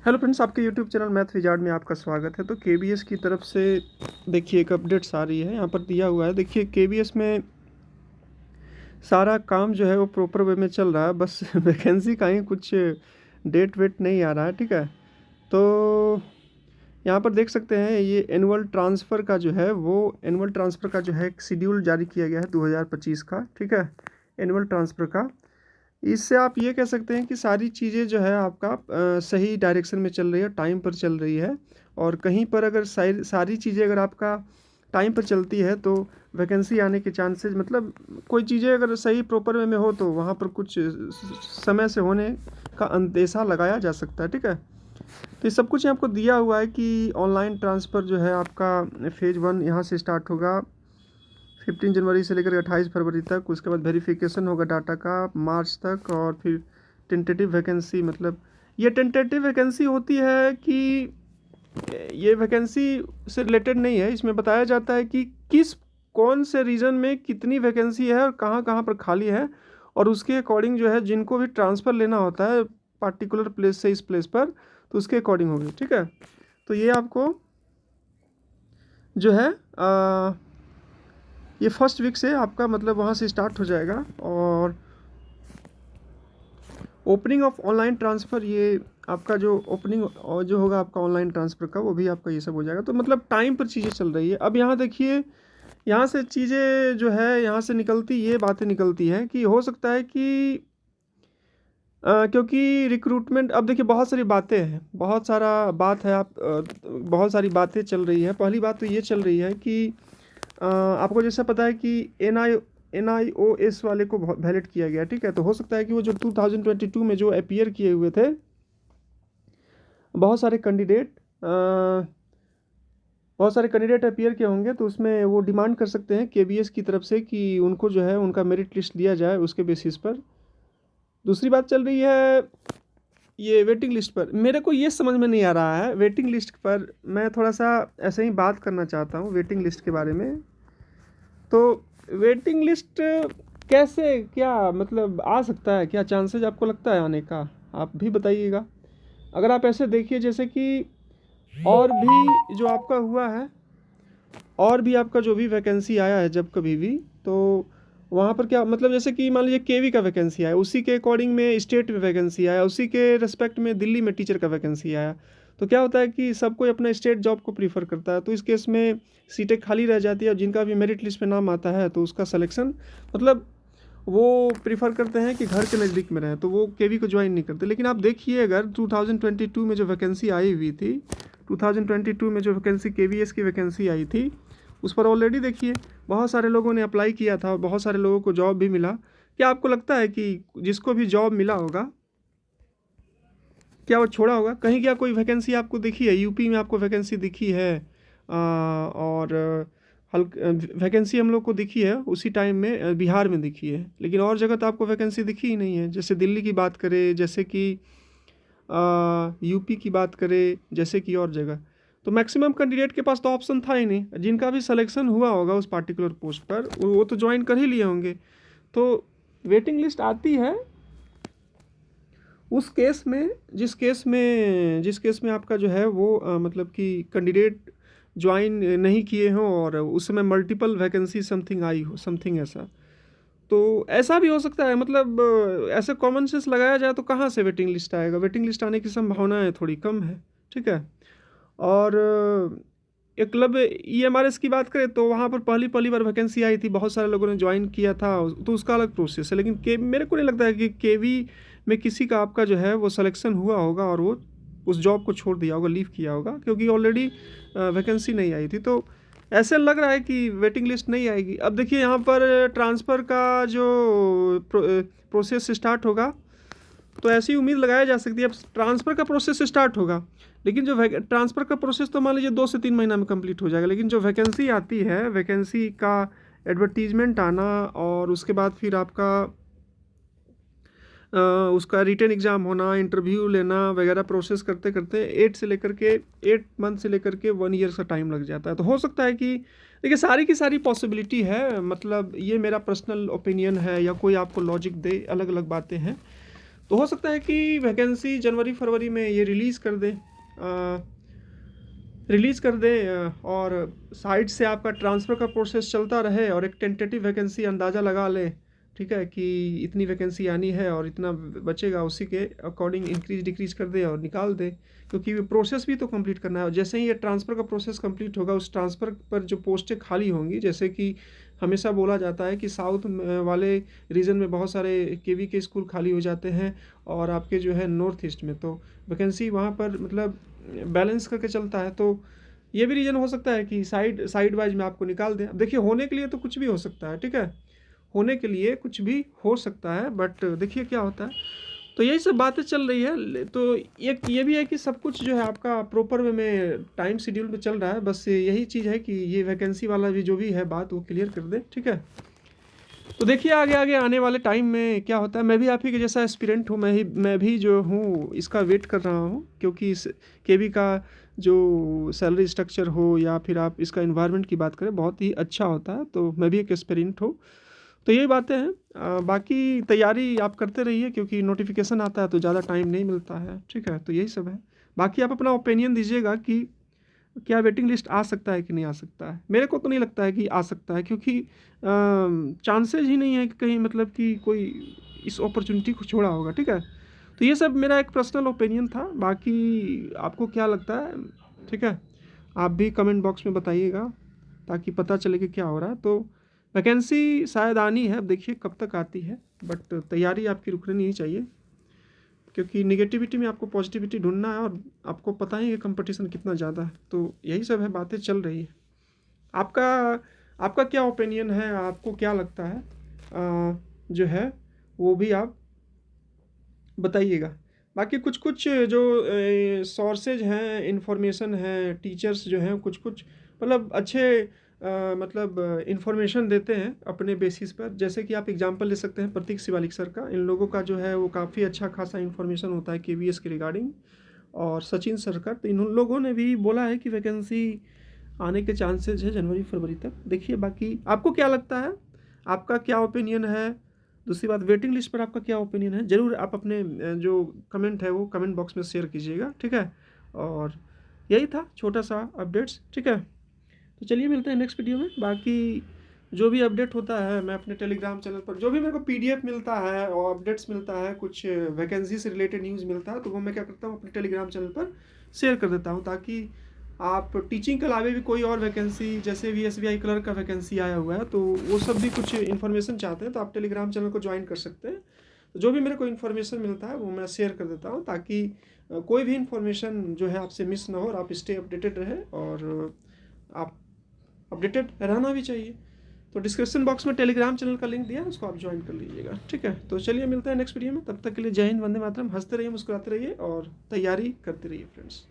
Hello friends, आपके YouTube channel math wizard में आपका स्वागत है। तो केबीएस की तरफ से देखिए एक अपडेट्स आ रही है, यहाँ पर दिया हुआ है। देखिए केबीएस में सारा काम जो है वो प्रॉपर वे में चल रहा है, बस वैकेंसी का ही कुछ डेट वेट नहीं आ रहा है। ठीक है, तो यहाँ पर देख सकते हैं ये एनुअल ट्रांसफ़र का जो है वो एनुअल ट्रांसफ़र का जो है एक शेड्यूल जारी किया गया है 2025 का। ठीक है, एनुअल ट्रांसफ़र का इससे आप ये कह सकते हैं कि सारी चीज़ें जो है आपका सही डायरेक्शन में चल रही है, टाइम पर चल रही है। और कहीं पर अगर सारी चीज़ें अगर आपका टाइम पर चलती है तो वैकेंसी आने के चांसेस, मतलब कोई चीज़ें अगर सही प्रॉपर वे में हो तो वहाँ पर कुछ समय से होने का अंदेशा लगाया जा सकता है। ठीक है, तो ये सब कुछ आपको दिया हुआ है कि ऑनलाइन ट्रांसफ़र जो है आपका फ़ेज़ 1 यहाँ से स्टार्ट होगा 15 जनवरी से लेकर 28 फरवरी तक। उसके बाद वेरिफिकेशन होगा डाटा का मार्च तक। और फिर टेंटेटिव वैकेंसी, मतलब ये टेंटेटिव वैकेंसी होती है कि ये वैकेंसी से रिलेटेड नहीं है। इसमें बताया जाता है कि कौन से रीजन में कितनी वैकेंसी है और कहाँ कहाँ पर खाली है, और उसके अकॉर्डिंग जो है जिनको भी ट्रांसफ़र लेना होता है पार्टिकुलर प्लेस से इस प्लेस पर, तो उसके अकॉर्डिंग होगी। ठीक है, तो ये आपको जो है ये फर्स्ट वीक से आपका मतलब वहाँ से स्टार्ट हो जाएगा। और ओपनिंग ऑफ ऑनलाइन ट्रांसफ़र, ये आपका जो ओपनिंग और जो होगा आपका ऑनलाइन ट्रांसफ़र का, वो भी आपका ये सब हो जाएगा। तो मतलब टाइम पर चीज़ें चल रही है। अब यहाँ देखिए, यहाँ से चीज़ें जो है यहाँ से निकलती, ये बातें निकलती हैं कि हो सकता है कि क्योंकि रिक्रूटमेंट, अब देखिए बहुत सारी बातें हैं, बहुत सारा बात है। बहुत सारी बातें चल रही है। पहली बात तो ये चल रही है कि आपको जैसा पता है कि NIOS वाले को वैलिड किया गया। ठीक है, तो हो सकता है कि वो जो 2022 में जो अपीयर किए हुए थे बहुत सारे कैंडिडेट अपीयर किए होंगे, तो उसमें वो डिमांड कर सकते हैं केबीएस की तरफ से कि उनको जो है उनका मेरिट लिस्ट दिया जाए उसके बेसिस पर। दूसरी बात चल रही है ये वेटिंग लिस्ट पर। मेरे को ये समझ में नहीं आ रहा है वेटिंग लिस्ट पर, मैं थोड़ा सा ऐसे ही बात करना चाहता हूँ वेटिंग लिस्ट के बारे में। तो वेटिंग लिस्ट कैसे, क्या मतलब आ सकता है, क्या चांसेस आपको लगता है आने का, आप भी बताइएगा। अगर आप ऐसे देखिए जैसे कि और भी जो आपका हुआ है, और भी आपका जो भी वैकेंसी आया है जब कभी भी, तो वहाँ पर क्या मतलब, जैसे कि मान लीजिए केवी का वैकेंसी आया, उसी के अकॉर्डिंग में स्टेट में वैकेंसी आया, उसी के रिस्पेक्ट में दिल्ली में टीचर का वैकेंसी आया। तो क्या होता है कि सब कोई अपना स्टेट जॉब को प्रीफर करता है, तो इस केस में सीटें खाली रह जाती है। और जिनका भी मेरिट लिस्ट में नाम आता है तो उसका सिलेक्शन, मतलब वो प्रीफर करते हैं कि घर के नज़दीक में रहें, तो वो केवी को ज्वाइन नहीं करते। लेकिन आप देखिए अगर 2022 में जो वैकेंसी आई हुई थी, 2022 में जो वैकेंसी केवीएस की वैकेंसी आई थी, उस पर ऑलरेडी देखिए बहुत सारे लोगों ने अप्लाई किया था और बहुत सारे लोगों को जॉब भी मिला। क्या आपको लगता है कि जिसको भी जॉब मिला होगा क्या वो छोड़ा होगा कहीं? क्या कोई वैकेंसी आपको दिखी है? यूपी में आपको वैकेंसी दिखी है और वैकेंसी हम लोग को दिखी है उसी टाइम में बिहार में दिखी है, लेकिन और जगह तो आपको वैकेंसी दिखी ही नहीं है। जैसे दिल्ली की बात करें, जैसे कि यूपी की बात करें, जैसे कि और जगह, तो मैक्सिमम कैंडिडेट के पास तो ऑप्शन था ही नहीं। जिनका भी सिलेक्शन हुआ होगा उस पार्टिकुलर पोस्ट पर वो तो ज्वाइन कर ही लिए होंगे। तो वेटिंग लिस्ट आती है उस केस में, जिस केस में आपका जो है वो मतलब कि कैंडिडेट ज्वाइन नहीं किए हों और उस समय मल्टीपल वैकेंसी समथिंग आई हो, समथिंग ऐसा। तो ऐसा भी हो सकता है, मतलब ऐसे कॉमन सेंस लगाया जाए तो कहाँ से वेटिंग लिस्ट आएगा? वेटिंग लिस्ट आने की संभावनाएं थोड़ी कम है। ठीक है, और एकलव्य EMRS की बात करें तो वहाँ पर पहली पहली बार वैकेंसी आई थी, बहुत सारे लोगों ने ज्वाइन किया था, तो उसका अलग प्रोसेस है। लेकिन मेरे को नहीं लगता है कि केवी में किसी का आपका जो है वो सिलेक्शन हुआ होगा और वो उस जॉब को छोड़ दिया होगा, लीव किया होगा, क्योंकि ऑलरेडी वैकेंसी नहीं आई थी। तो ऐसे लग रहा है कि वेटिंग लिस्ट नहीं आएगी। अब देखिए यहाँ पर ट्रांसफ़र का जो प्रोसेस स्टार्ट होगा, तो ऐसी उम्मीद लगाया जा सकती है। अब ट्रांसफ़र का प्रोसेस स्टार्ट होगा, लेकिन जो ट्रांसफ़र का प्रोसेस तो मान लीजिए 2 से 3 महीना में कंप्लीट हो जाएगा। लेकिन जो वैकेंसी आती है, वैकेंसी का एडवर्टीजमेंट आना और उसके बाद फिर आपका उसका रिटन एग्ज़ाम होना, इंटरव्यू लेना वगैरह, प्रोसेस करते करते 8 मंथ से लेकर के 1 ईयर का टाइम लग जाता है। तो हो सकता है कि देखिए सारी की सारी पॉसिबिलिटी है, मतलब ये मेरा पर्सनल ओपिनियन है या कोई आपको लॉजिक दे, अलग अलग बातें हैं। तो हो सकता है कि वैकेंसी जनवरी फरवरी में ये रिलीज़ कर दे और साइड से आपका ट्रांसफ़र का प्रोसेस चलता रहे और एक टेंटेटिव वैकेंसी अंदाज़ा लगा ले, ठीक है, कि इतनी वैकेंसी आनी है और इतना बचेगा, उसी के अकॉर्डिंग इंक्रीज़ डिक्रीज़ कर दे और निकाल दे, क्योंकि प्रोसेस भी तो कंप्लीट करना है। और जैसे ही ये ट्रांसफ़र का प्रोसेस कंप्लीट होगा, उस ट्रांसफ़र पर जो पोस्टें खाली होंगी, जैसे कि हमेशा बोला जाता है कि साउथ वाले रीजन में बहुत सारे केवी के स्कूल खाली हो जाते हैं और आपके जो है नॉर्थ ईस्ट में तो वैकेंसी वहाँ पर मतलब बैलेंस करके चलता है। तो ये भी रीज़न हो सकता है कि साइड वाइज में आपको निकाल दें। अब देखिए, होने के लिए तो कुछ भी हो सकता है, ठीक है, होने के लिए कुछ भी हो सकता है, बट देखिए क्या होता है। तो यही सब बातें चल रही है। तो एक ये भी है कि सब कुछ जो है आपका प्रॉपर वे में टाइम शेड्यूल में चल रहा है। बस यही चीज़ है कि ये वैकेंसी वाला भी जो भी है बात वो क्लियर कर दे, ठीक है। तो देखिए आगे आगे आने वाले टाइम में क्या होता है। मैं भी आप ही के जैसा एस्पिरेंट हूँ, मैं भी जो हूँ इसका वेट कर रहा हूँ, क्योंकि इस केवी का जो सैलरी स्ट्रक्चर हो या फिर आप इसका इन्वायरमेंट की बात करें, बहुत ही अच्छा होता है। तो मैं भी एक एस्पिरेंट हूँ। तो यही बातें हैं। बाकी तैयारी आप करते रहिए, क्योंकि नोटिफिकेशन आता है तो ज़्यादा टाइम नहीं मिलता है, ठीक है। तो यही सब है। बाकी आप अपना ओपिनियन दीजिएगा कि क्या वेटिंग लिस्ट आ सकता है कि नहीं आ सकता है। मेरे को तो नहीं लगता है कि आ सकता है, क्योंकि चांसेज ही नहीं है कि कहीं मतलब कि कोई इस अपॉर्चुनिटी को छोड़ा होगा, ठीक है। तो ये सब मेरा एक पर्सनल ओपिनियन था। बाकी आपको क्या लगता है, ठीक है, आप भी कमेंट बॉक्स में बताइएगा ताकि पता चले कि क्या हो रहा है। तो वैकेंसी शायद आनी है, अब देखिए कब तक आती है, बट तैयारी आपकी रुकनी नहीं चाहिए, क्योंकि निगेटिविटी में आपको पॉजिटिविटी ढूंढना है और आपको पता ही है कंपटीशन कितना ज़्यादा है। तो यही सब है, बातें चल रही है। आपका आपका क्या ओपिनियन है, आपको क्या लगता है जो है वो भी आप बताइएगा। बाकी कुछ कुछ जो सोर्सेज हैं, इंफॉर्मेशन है, टीचर्स जो हैं कुछ कुछ मतलब अच्छे मतलब इंफॉर्मेशन देते हैं अपने बेसिस पर। जैसे कि आप एग्जांपल ले सकते हैं प्रतीक शिवालिक सर का। इन लोगों का जो है वो काफ़ी अच्छा खासा इंफॉर्मेशन होता है केवीएस के रिगार्डिंग। और सचिन सर का, तो इन लोगों ने भी बोला है कि वैकेंसी आने के चांसेस है जनवरी फरवरी तक। देखिए बाकी आपको क्या लगता है, आपका क्या ओपिनियन है। दूसरी बात, वेटिंग लिस्ट पर आपका क्या ओपिनियन है, ज़रूर आप अपने जो कमेंट है वो कमेंट बॉक्स में शेयर कीजिएगा, ठीक है। और यही था छोटा सा अपडेट्स, ठीक है। तो चलिए मिलते हैं नेक्स्ट वीडियो में। बाकी जो भी अपडेट होता है मैं अपने टेलीग्राम चैनल पर, जो भी मेरे को पीडीएफ मिलता है और अपडेट्स मिलता है, कुछ वैकेंसी से रिलेटेड न्यूज़ मिलता है, तो वो मैं क्या करता हूँ अपने टेलीग्राम चैनल पर शेयर कर देता हूँ, ताकि आप टीचिंग के अलावे भी कोई और वैकेंसी, जैसे VSBI क्लर्क का वैकेंसी आया हुआ है, तो वो सब भी कुछ इन्फॉर्मेशन चाहते हैं तो आप टेलीग्राम चैनल को ज्वाइन कर सकते हैं। तो जो भी मेरे को इन्फॉर्मेशन मिलता है वो मैं शेयर कर देता हूँ, ताकि कोई भी इन्फॉर्मेशन जो है आपसे मिस ना हो और आप स्टे अपडेटेड रहे, और आप अपडेटेड रहना भी चाहिए। तो डिस्क्रिप्शन बॉक्स में टेलीग्राम चैनल का लिंक दिया है, उसको आप ज्वाइन कर लीजिएगा, ठीक है। तो चलिए मिलते हैं नेक्स्ट वीडियो में, तब तक के लिए जय हिंद, वंदे मातरम। हंसते रहिए, मुस्कुराते रहिए और तैयारी करते रहिए फ्रेंड्स।